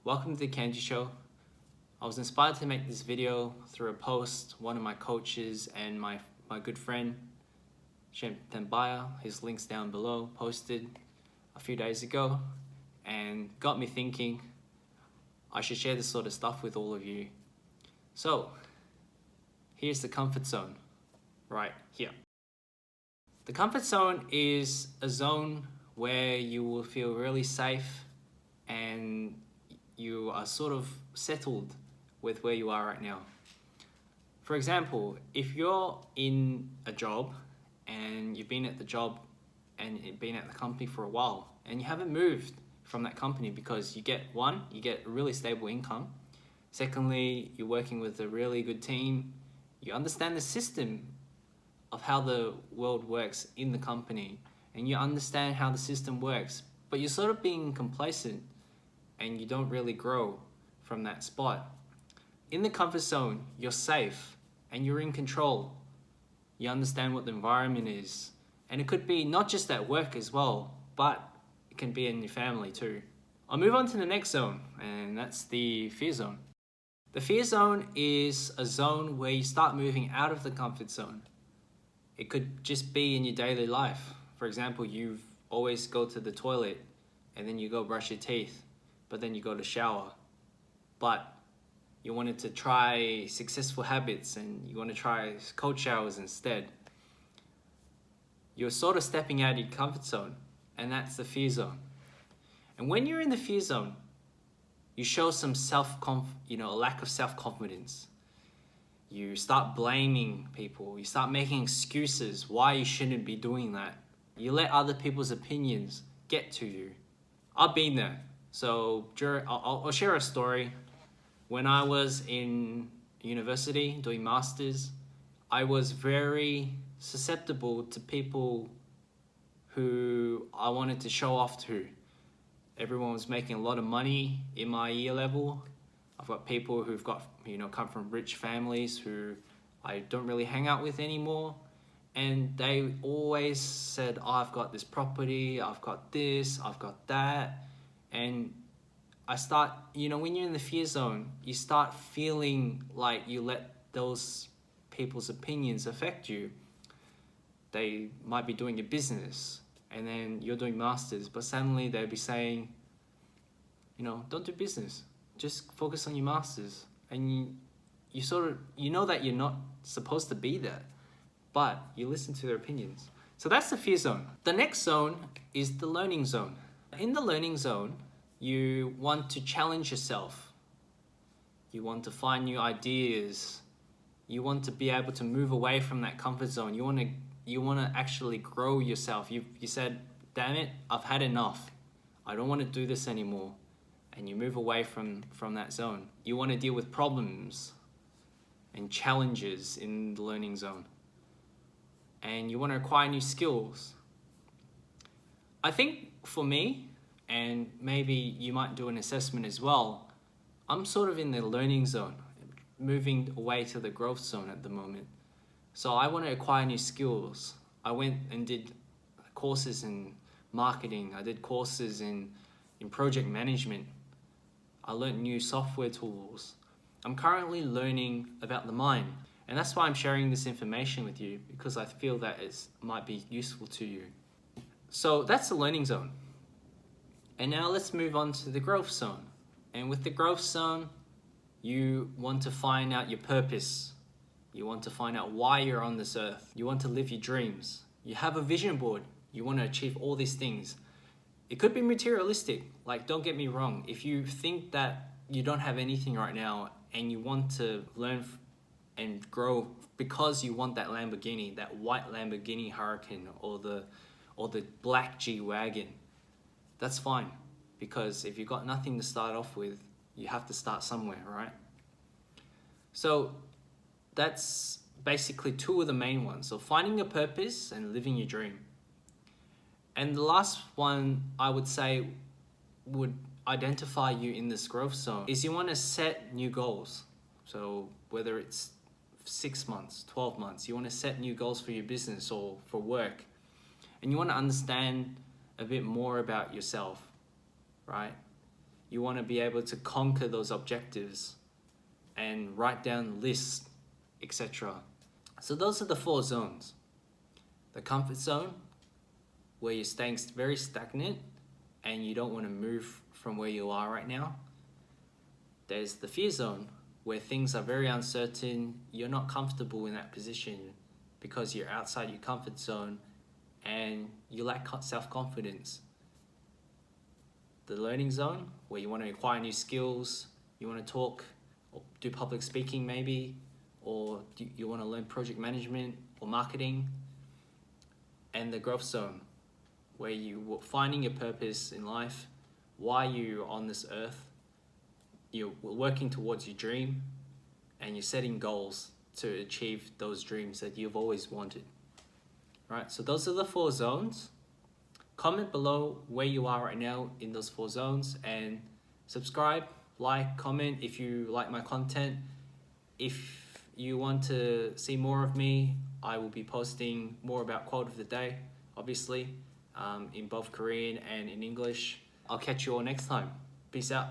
Welcome to the Kenji Show. I was inspired to make this video through a post one of my coaches and my good friend, Chent Thambiah, his link's down below, posted a few days ago and got me thinking I should share this sort of stuff with all of you. So, here's the comfort zone, right here. The comfort zone is a zone where you will feel really safe and you are sort of settled with where you are right now. For example, if you're in a job and you've been at the job and you've been at the company for a while and you haven't moved from that company because you get a really stable income. Secondly, you're working with a really good team. You understand the system of how the world works in the company and you understand how the system works, but you're sort of being complacent and you don't really grow from that spot. In the comfort zone, you're safe and you're in control. You understand what the environment is. And it could be not just at work as well, but it can be in your family too. I'll move on to the next zone, and that's the fear zone. The fear zone is a zone where you start moving out of the comfort zone. It could just be in your daily life. For example, you always go to the toilet and then you go brush your teeth, but then you go to shower. But you wanted to try successful habits and you want to try cold showers instead. You're sort of stepping out of your comfort zone, and that's the fear zone. And when you're in the fear zone, you show some a lack of self-confidence. You start blaming people. You start making excuses why you shouldn't be doing that. You let other people's opinions get to you. I've been there. So I'll share a story. When I was in university doing masters, I was very susceptible to people who I wanted to show off to. Everyone was making a lot of money in my year level. I've got people who've come from rich families who I don't really hang out with anymore. And they always said, oh, I've got this property, I've got this, I've got that. And I start, when you're in the fear zone, you start feeling like you let those people's opinions affect you. They might be doing a business and then you're doing masters, but suddenly they'll be saying, don't do business, just focus on your masters. And you sort of, that you're not supposed to be there, but you listen to their opinions. So that's the fear zone. The next zone is the learning zone. In the learning zone, you want to challenge yourself. You want to find new ideas. You want to be able to move away from that comfort zone. You want to actually grow yourself. You said, damn it, I've had enough. I don't want to do this anymore. And you move away from that zone. You want to deal with problems and challenges in the learning zone. And you want to acquire new skills. I think for me, and maybe you might do an assessment as well, I'm sort of in the learning zone, moving away to the growth zone at the moment. So I want to acquire new skills. I went and did courses in marketing. I did courses in project management. I learned new software tools. I'm currently learning about the mind. And that's why I'm sharing this information with you, because I feel that it might be useful to you. So that's the learning zone. And now let's move on to the growth zone. And with the growth zone, you want to find out your purpose. You want to find out why you're on this earth. You want to live your dreams. You have a vision board. You want to achieve all these things. It could be materialistic. Like, don't get me wrong. If you think that you don't have anything right now and you want to learn and grow because you want that Lamborghini, that white Lamborghini Hurricane or the black G-Wagon, that's fine. Because if you've got nothing to start off with, you have to start somewhere, right? So that's basically two of the main ones. So finding your purpose and living your dream. And the last one I would say would identify you in this growth zone is you want to set new goals. So whether it's 6 months, 12 months, you want to set new goals for your business or for work. And you want to understand a bit more about yourself, right? You want to be able to conquer those objectives and write down lists, etc. So those are the 4 zones. The comfort zone, where you're staying very stagnant and you don't want to move from where you are right now. There's the fear zone, where things are very uncertain, you're not comfortable in that position because you're outside your comfort zone and you lack self-confidence. The learning zone, where you want to acquire new skills, you want to talk or do public speaking maybe, or you want to learn project management or marketing. And the growth zone, where you're finding your purpose in life, why you're on this earth, you're working towards your dream, and you're setting goals to achieve those dreams that you've always wanted. Right, so those are the 4 zones. Comment below where you are right now in those 4 zones, and subscribe, like, comment if you like my content. If you want to see more of me, I will be posting more about quote of the day, obviously, in both Korean and in English. I'll catch you all next time. Peace out.